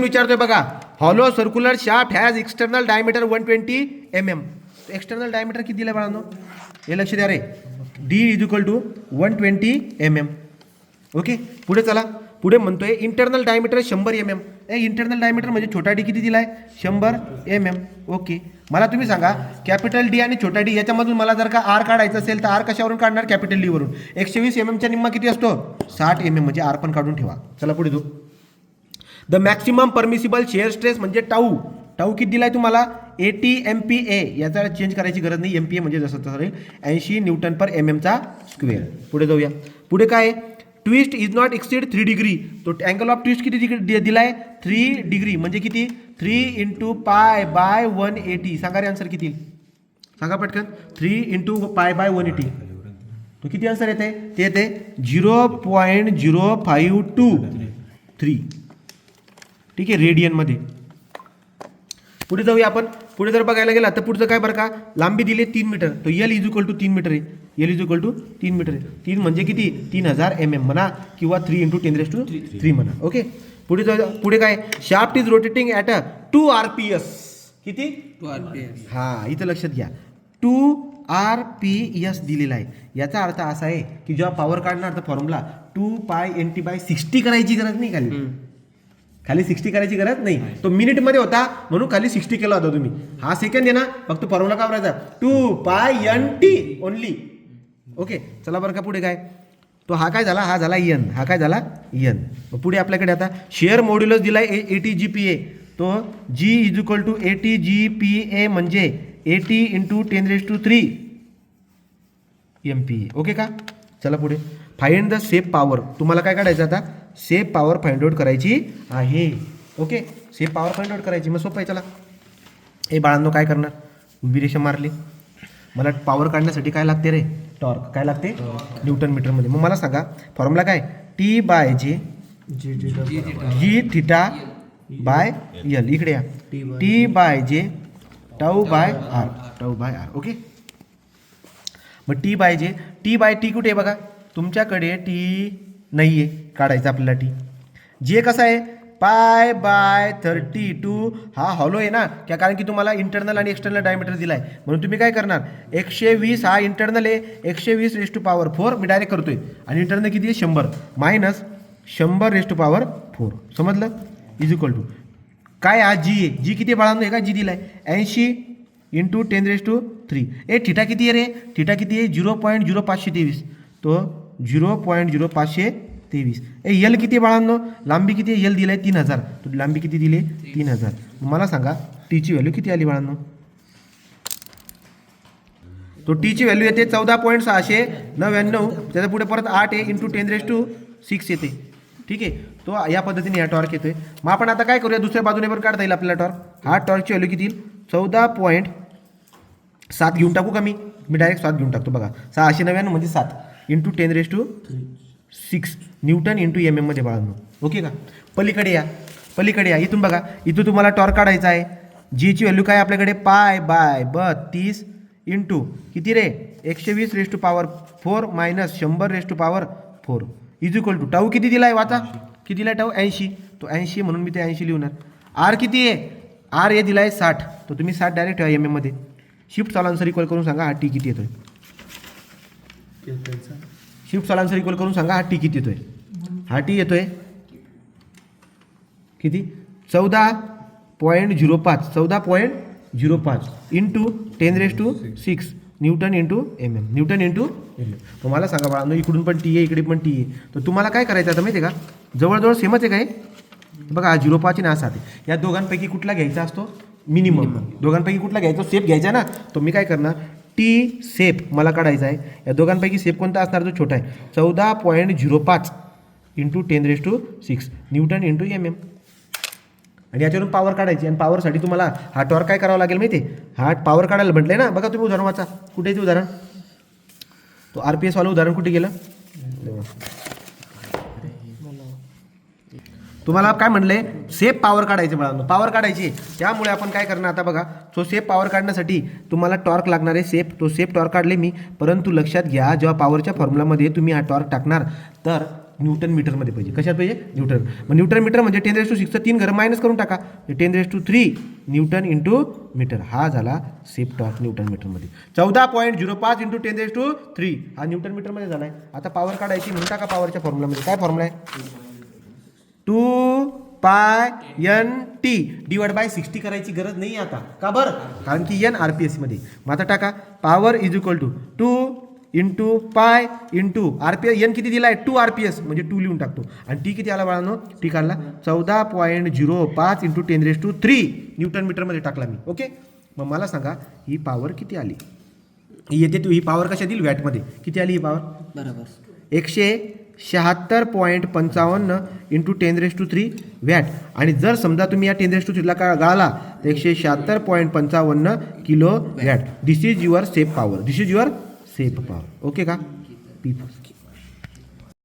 विचारतोय बघा, hollow circular shaft has external diameter 120 mm. External diameter किती दिलं बाळांनो, हे लक्ष द्या रे. D = 120 mm. ओके, पुढे चला. पुढे म्हणतोय internal diameter 100 mm. Internal diameter म्हणजे छोटा डी किती दिलाय, 100 mm. ओके, मला तुम्ही सांगा कॅपिटल डी आणि छोटा डी याच्यामधून मला जर का आर काढायचं असेल तर आर कशावरून काढणार, कॅपिटल डी वरून. 120 mm चा निम्मा किती असतो, 60 mm, म्हणजे आर पण काढून ठेवा. चला पुढे. The maximum permissible share stress म्हणजे टाऊ. टाऊ किती दिलाय तुम्हाला, 80 MPa. याचा चेंज करायची गरज नाही, MPa म्हणजे जसं तसं राहील, 80 Nm चा स्क्वेअर. पुढे जाऊया. पुढे काय, twist is not exceed 3 degree. तो अँगल ऑफ ट्विस्ट किती दिलाय, 3 डिग्री, म्हणजे किती, 3 × π/180. सांगा रे आन्सर किती, सांगा पटकन. 3 × π/180. तो किती आन्सर येते, ते येते 0.0523. ठीक आहे, रेडियनमध्ये. पुढे जाऊया आपण. पुढे जर बघायला गेला तर पुढचं काय बरं का, लांबी दिली 3 मीटर. तो L = 3 मीटर आहे. L = 3 मीटर आहे. 3 म्हणजे किती, 3000 mm म्हणा, किंवा 3 × 10³ म्हणा. ओके, पुढे जाऊया. पुढे काय, shaft is rotating at 2 RPS. किती, 2 RPS. हां, इथं लक्षात घ्या, 2 RPS दिलेला आहे. याचा अर्थ असा आहे की जेव्हा पॉवर काढणार तर फॉर्म्युला 2π×nt/60 करायची गरज नाही, खाली 60 करायची गरज नाही. तो मिनिटमध्ये होता म्हणून खाली 60 केला होता तुम्ही. हा सेकंड आहे ना, फक्त फॉर्म्युला काय करायचा, 2π×nt ओनली. ओके, चला बरं का. पुढे काय, तो हा काय झाला, हा झाला N, हा काय झाला N. पुढे आपल्याकडे आता शेअर मॉड्युलस दिलाय 80 GPa. तो G = 80 GPa म्हणजे 80 × 10³ MPa. ओके का. चला पुढे. Find the shape power. तुम्हाला काय काढायचं आता, सेप पॉवर फाइंड आउट करायची आहे. ओके, सेप पॉवर फाइंड आउट करायची, मग सोपं आहे. चला, हे बाळांनो काय करणार, उभी रेषा मारली. मला पॉवर काढण्यासाठी काय लागते रे, टॉर्क. काय लागते, न्यूटन मीटरमध्ये. मग मला सांगा फॉर्म्युला काय, T/J G∠L. इकडे या, T/J τ/r. ओके, मग T/T कुठे आहे बघा, तुमच्याकडे T नाही आहे, काढायचं आपल्याला T. जे कसं आहे, π/32. हा हॉलो आहे ना, कारण की तुम्हाला इंटरनल आणि एक्सटर्नल डायमीटर दिला आहे, म्हणून तुम्ही काय करणार, 120 हा इंटरनल आहे, 120⁴ मी डायरेक्ट करतोय, आणि इंटरनल किती आहे, 100 मायनस 100⁴ समजलं. = काय, हा G आहे. G किती बाळांनो, आहे का G दिलाय 80 × 10³ थिटा किती आहे रे, थिटा किती आहे, 0.0523. तो 0.0523. L किती बाळांनो, लांबी किती आहे, L दिलाय 3000. तो लांबी किती दिली, 3000. मला सांगा टीची व्हॅल्यू किती आली बाळांनो. तो टीची व्हॅल्यू येते 14.699. त्याच्या पुढे परत 8 आहे, × 10⁶ येते. ठीक आहे, तो या पद्धतीने या टॉर्क येतोय. मग आपण आता काय करूया, दुसऱ्या बाजूने पण काढता येईल आपल्याला टॉर्क. हा टॉर्कची व्हॅल्यू किती, 14.7 घेऊन टाकू का मी डायरेक्ट 7 घेऊन टाकतो बघा. 699 म्हणजे 7 × 10⁶ न्यूटन × mm मध्ये बाळांनो. ओके का. पलीकडे या, इथून बघा, इथून तुम्हाला टॉर्क काढायचा आहे. जीची व्हॅल्यू काय आपल्याकडे, π/32 × किती रे, 120⁴ मायनस 100⁴ = टाऊ किती दिलाय, वाचा किती दिलाय टाऊ, 80. तो 80 म्हणून मी ते 80 लिहणार. आर किती आहे, आर हे दिलाय 60. तर तुम्ही 60 डायरेक्ट ठेवा mm मध्ये. शिफ्ट सॉलान्सर इक्वल करून सांगा हा टी किती येतोय. शिफ्ट सॉलान्सर इक्वल करून सांगा हा टी किती येतोय. हा टी येतोय किती, 14.05 × 10⁶ न्यूटन × mm. Newton × mm. तुम्हाला सांगा बाळांनो, इकडून पण टी आहे, इकडे पण टी आहे. तर तुम्हाला काय करायचं आता माहिती आहे का, जवळजवळ सेमच आहे काय बघा, हा 0.5 आणि हा 7 आहे. या दोघांपैकी कुठला घ्यायचा असतो, मिनिमम. दोघांपैकी कुठला घ्यायचा, सेप घ्यायचा ना. तो मी काय करणार, टी सेप मला काढायचा आहे. या दोघांपैकी सेप कोणता असणार, जो छोटा आहे, 14.05 × 10⁶ न्यूटन × mm. आणि याच्यावरून पॉवर काढायची. आणि पॉवरसाठी तुम्हाला हा टॉर्क काय करावा लागेल माहिती आहे, हा पॉवर काढायला म्हटलंय ना. बघा तुम्ही उदाहरण वाचा, कुठे आहे ते उदाहरण, तो RPS वालं उदाहरण कुठे गेलं. तुम्हाला काय म्हणलंय, सेफ पॉवर काढायची मुलांना, पॉवर काढायची. त्यामुळे आपण काय करणार आता बघा, सो सेफ पॉवर काढण्यासाठी तुम्हाला टॉर्क लागणार आहे सेफ. तो सेफ टॉर्क काढले मी, परंतु लक्षात घ्या जेव्हा पॉवरच्या फॉर्म्युलामध्ये तुम्ही हा टॉर्क टाकणार तर न्यूटन मीटरमध्ये पाहिजे. कशात पाहिजे? न्यूटन. मग न्यूटन मीटर म्हणजे 10⁻⁶ 3 घरं मायनस करून टाका. 10⁻³ न्यूटन इंटू मीटर. हा झाला सेप टॉर्क न्यूटन मीटरमध्ये. 14.05 इंटू 10⁻³ हा न्यूटन मीटरमध्ये झाला आहे. आता पॉवर काढायची म्हणून टाका पॉवरच्या फॉर्म्युलामध्ये. काय फॉर्म्युला आहे? 2πnt / 60 करायची गरज नाही आता. का बरं? कारण की n RPS मध्ये. मग आता टाका power is equal to 2 into pi into RPS. n किती दिला आहे? 2 RPS म्हणजे 2 लिहून टाकतो. आणि टी किती आला बाळांनो? टी काढला 14.05 इंटू 10⁻³ न्यूटन मीटरमध्ये टाकला मी. ओके. मग मला सांगा ही पॉवर किती आली? येते ही पॉवर कशा दिली? वॅटमध्ये. किती आली ही पॉवर? बरोबर 176.55 इंटू 10⁻³ वॅट. आणि जर समजा तुम्ही या 10⁻³ ला गाळला तर 176.55 kilo watt. This is your shape power. This is your shape power. Okay का? पी